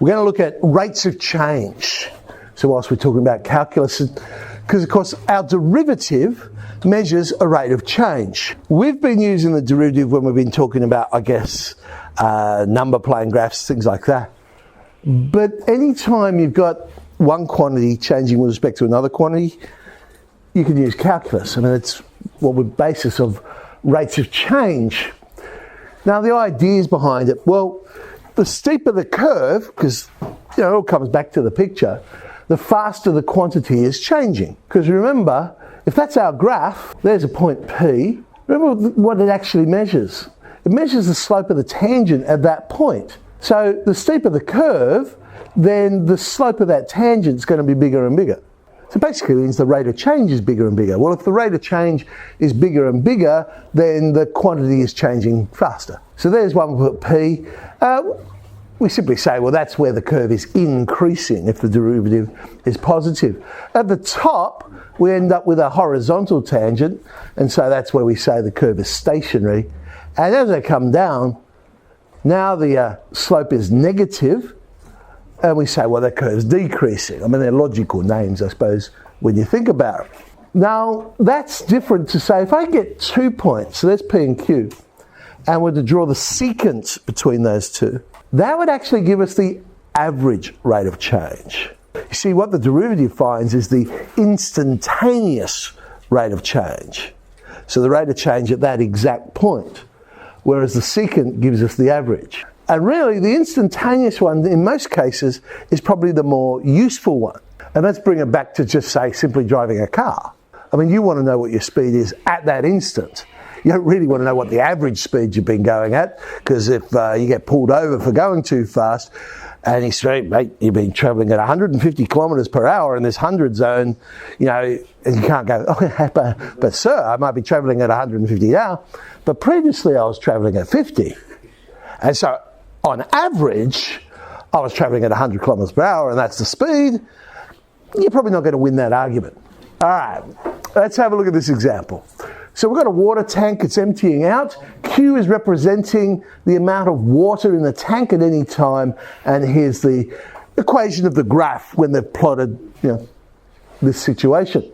We're going to look at rates of change. So whilst we're talking about calculus, because of course our derivative measures a rate of change. We've been using the derivative when we've been talking about, I guess, number plane graphs, things like that. But anytime you've got one quantity changing with respect to another quantity, you can use calculus. I mean, it's what the basis of rates of change. Now, the ideas behind it, well, the steeper the curve, because it all comes back to the picture, the faster the quantity is changing. Because remember, if that's our graph, there's a point P. Remember what it actually measures. It measures the slope of the tangent at that point. So the steeper the curve, then the slope of that tangent is going to be bigger and bigger. So basically it means the rate of change is bigger and bigger. Well, if the rate of change is bigger and bigger, then the quantity is changing faster. So there's one, we put P. We simply say, well, that's where the curve is increasing if the derivative is positive. At the top, we end up with a horizontal tangent, and so that's where we say the curve is stationary. And as they come down, now the slope is negative, and we say, well, the curve's decreasing. I mean, they're logical names, I suppose, when you think about it. Now, that's different to say, if I get 2 points, so there's P and Q, and we're to draw the secant between those two, that would actually give us the average rate of change. You see, what the derivative finds is the instantaneous rate of change. So the rate of change at that exact point, whereas the secant gives us the average. And really, the instantaneous one, in most cases, is probably the more useful one. And let's bring it back to just, say, simply driving a car. I mean, you want to know what your speed is at that instant. You don't really want to know what the average speed you've been going at, because if you get pulled over for going too fast, and you say, mate, you've been travelling at 150 kilometres per hour in this 100 zone, and you can't go, oh, but sir, I might be travelling at 150 now, but previously I was travelling at 50. And so, on average, I was travelling at 100 kilometres per hour, and that's the speed. You're probably not going to win that argument. All right, let's have a look at this example. So we've got a water tank, it's emptying out. Q is representing the amount of water in the tank at any time, and here's the equation of the graph when they've plotted this situation.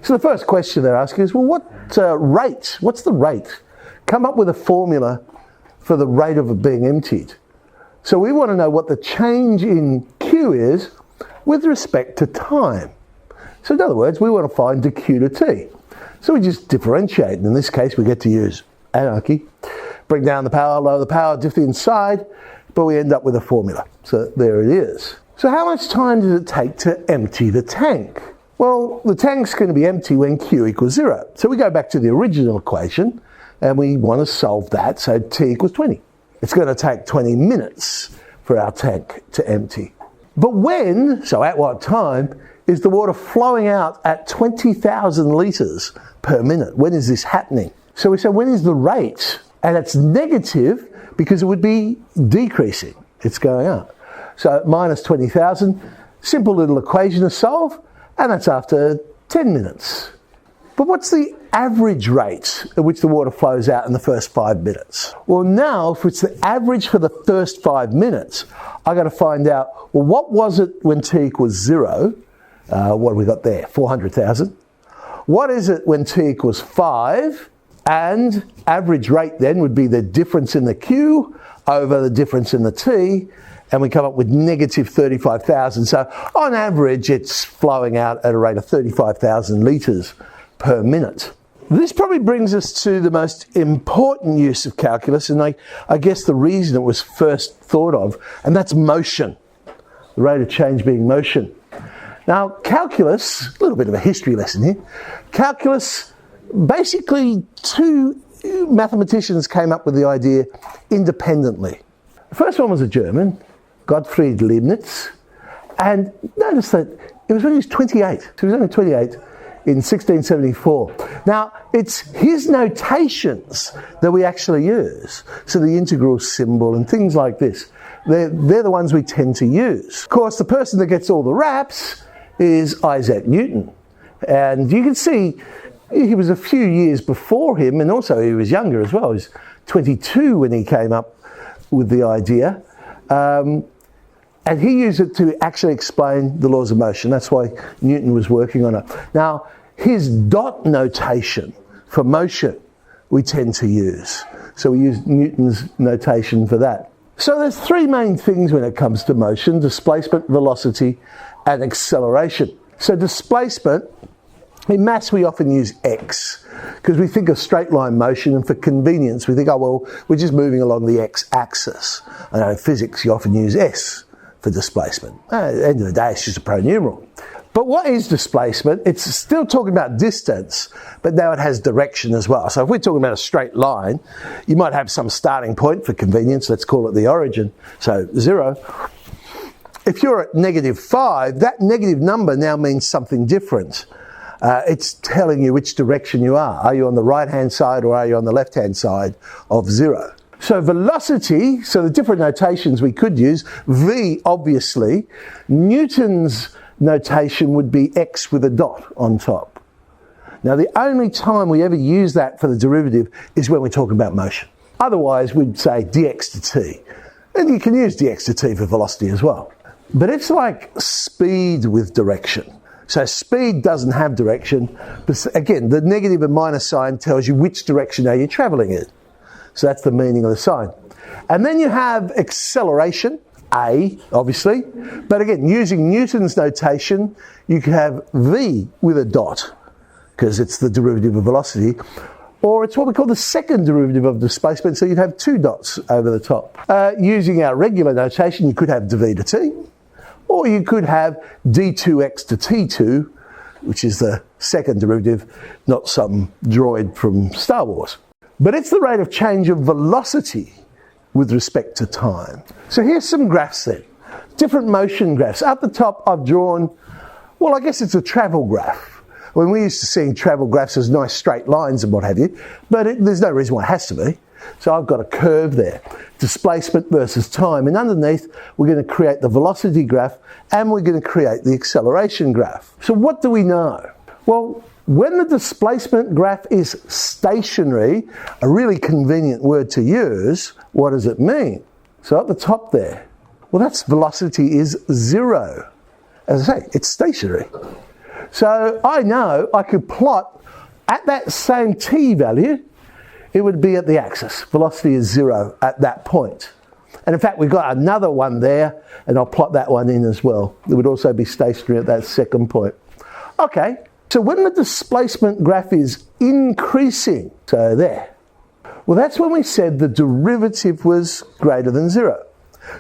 So the first question they're asking is, well, what's the rate? Come up with a formula for the rate of it being emptied. So we want to know what the change in Q is with respect to time. So in other words, we want to find dq to t. So we just differentiate, and in this case we get to use anarchy. Bring down the power, lower the power, diff the inside, but we end up with a formula. So there it is. So how much time does it take to empty the tank? Well, the tank's going to be empty when Q equals 0. So we go back to the original equation, and we want to solve that, so T equals 20. It's going to take 20 minutes for our tank to empty. But at what time, is the water flowing out at 20,000 litres per minute? When is this happening? So we say, when is the rate? And it's negative because it would be decreasing. It's going up. So minus 20,000, simple little equation to solve, and that's after 10 minutes. But what's the average rate at which the water flows out in the first 5 minutes? Well, now, if it's the average for the first 5 minutes, I've got to find out, well, what was it when T equals 0? What have we got there? 400,000. What is it when T equals 5? And average rate then would be the difference in the Q over the difference in the T, and we come up with negative 35,000. So on average, it's flowing out at a rate of 35,000 litres per minute. This probably brings us to the most important use of calculus, and I guess the reason it was first thought of, and that's motion. The rate of change being motion. Now, calculus, a little bit of a history lesson here. Calculus, basically two mathematicians came up with the idea independently. The first one was a German, Gottfried Leibniz, and notice that it was when he was 28. So he was only 28 in 1674. Now, it's his notations that we actually use. So the integral symbol and things like this, they're the ones we tend to use. Of course, the person that gets all the raps is Isaac Newton. And you can see he was a few years before him, and also he was younger as well. He was 22 when he came up with the idea. And he used it to actually explain the laws of motion. That's why Newton was working on it. Now, his dot notation for motion we tend to use. So we use Newton's notation for that. So there's three main things when it comes to motion: displacement, velocity, and acceleration. So displacement, in maths we often use x, because we think of straight line motion, and for convenience we think, oh well, we're just moving along the x-axis. I know in physics you often use s for displacement. At the end of the day, it's just a pronumeral. But what is displacement? It's still talking about distance, but now it has direction as well. So if we're talking about a straight line, you might have some starting point for convenience. Let's call it the origin, so 0. If you're at -5, that negative number now means something different. It's telling you which direction you are. Are you on the right-hand side or are you on the left-hand side of 0? So velocity, so the different notations we could use, v obviously, Newton's notation would be x with a dot on top. Now the only time we ever use that for the derivative is when we're talking about motion. Otherwise we'd say dx to t. And you can use dx to t for velocity as well. But it's like speed with direction. So speed doesn't have direction, but again, the negative and minus sign tells you which direction are you travelling in. So that's the meaning of the sign. And then you have acceleration, a, obviously. But again, using Newton's notation, you can have v with a dot, because it's the derivative of velocity. Or it's what we call the second derivative of displacement, so you'd have two dots over the top. Using our regular notation, you could have dv to t, or you could have d2x to t2, which is the second derivative, not some droid from Star Wars. But it's the rate of change of velocity with respect to time. So here's some graphs then. Different motion graphs. Up the top I've drawn, well I guess it's a travel graph. When we're used to seeing travel graphs as nice straight lines and what have you, but there's no reason why it has to be. So I've got a curve there, displacement versus time, and underneath we're going to create the velocity graph and we're going to create the acceleration graph. So what do we know? Well, when the displacement graph is stationary, a really convenient word to use, what does it mean? So at the top there, well that's velocity is 0. As I say, it's stationary. So I know I could plot at that same t value, it would be at the axis. Velocity is 0 at that point. And in fact, we've got another one there, and I'll plot that one in as well. It would also be stationary at that second point. Okay, so when the displacement graph is increasing, so there, well that's when we said the derivative was greater than 0.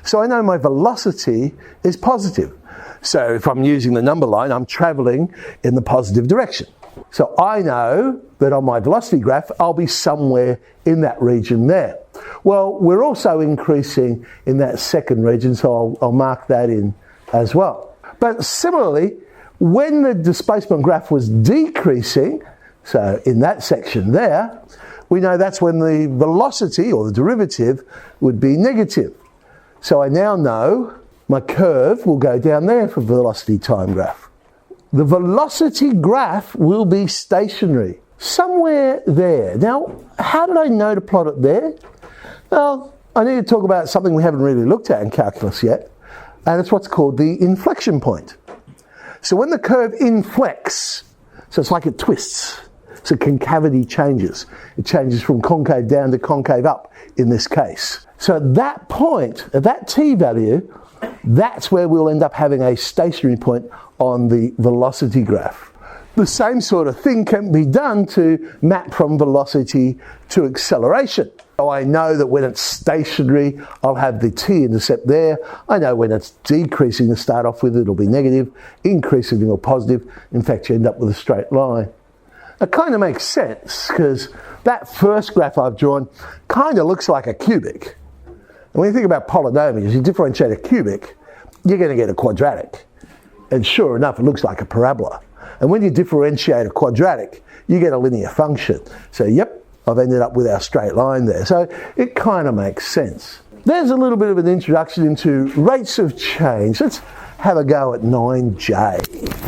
So I know my velocity is positive. So if I'm using the number line, I'm travelling in the positive direction. So I know that on my velocity graph, I'll be somewhere in that region there. Well, we're also increasing in that second region, so I'll mark that in as well. But similarly, when the displacement graph was decreasing, so in that section there, we know that's when the velocity or the derivative would be negative. So I now know my curve will go down there for velocity time graph. The velocity graph will be stationary, somewhere there. Now, how did I know to plot it there? Well, I need to talk about something we haven't really looked at in calculus yet, and it's what's called the inflection point. So when the curve inflects, so it's like it twists, so concavity changes. It changes from concave down to concave up in this case. So at that point, at that t value, that's where we'll end up having a stationary point on the velocity graph. The same sort of thing can be done to map from velocity to acceleration. So I know that when it's stationary, I'll have the t-intercept there. I know when it's decreasing to start off with, it'll be negative, increasing or positive. In fact, you end up with a straight line. It kind of makes sense because that first graph I've drawn kind of looks like a cubic. And when you think about polynomials, you differentiate a cubic, you're going to get a quadratic. And sure enough, it looks like a parabola. And when you differentiate a quadratic, you get a linear function. So yep, I've ended up with our straight line there. So it kind of makes sense. There's a little bit of an introduction into rates of change. Let's have a go at 9J.